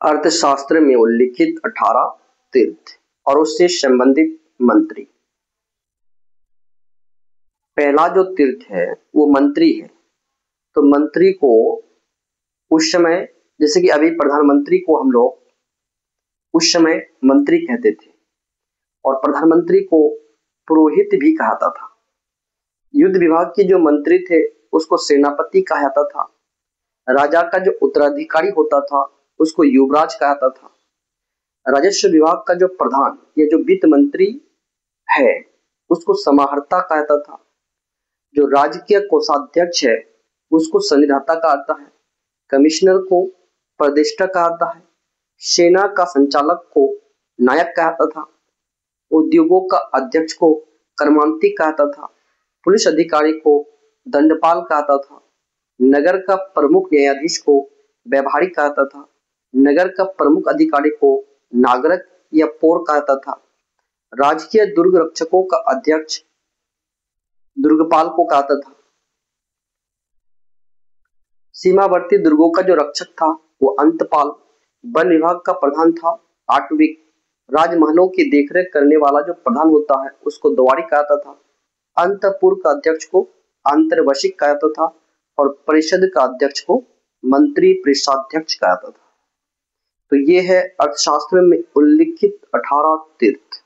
अर्थशास्त्र में उल्लिखित 18 तीर्थ और उससे संबंधित मंत्री। पहला जो तीर्थ है वो मंत्री है। तो मंत्री को उस समय, जैसे कि अभी प्रधानमंत्री को हम लोग उस समय मंत्री कहते थे और प्रधानमंत्री को पुरोहित भी कहा था। युद्ध विभाग के जो मंत्री थे उसको सेनापति कहा जाता था। राजा का जो उत्तराधिकारी होता था उसको युवराज कहा जाता था। राजस्व विभाग का जो प्रधान या जो वित्त मंत्री है उसको समाहर्ता कहा जाता था। जो राजकीय कोषाध्यक्ष है उसको संविधाता कहा जाता है। कमिश्नर को प्रदेष्टा कहा जाता है। सेना का संचालक को नायक कहा जाता था। उद्योगों का अध्यक्ष को कर्मांती कहा जाता था। पुलिस अधिकारी को दंडपाल कहा जाता था। नगर का प्रमुख न्यायाधीश को व्यवहारिक कहा जाता था। नगर का प्रमुख अधिकारी को नागरिक या पौर कहा जाता था। राजकीय दुर्ग रक्षकों का अध्यक्ष दुर्गपाल को कहा जाता था। सीमावर्ती दुर्गों का जो रक्षक था वो अंतपाल। वन विभाग का प्रधान था आटविक। राजमहलों की देखरेख करने वाला जो प्रधान होता है उसको द्वारी कहा जाता था। अंतपुर का अध्यक्ष को अंतर्वशिक कहा जाता था और परिषद का अध्यक्ष को मंत्री परिषदाध्यक्ष कहा जाता था। तो ये है अर्थशास्त्र में उल्लिखित 18 तीर्थ।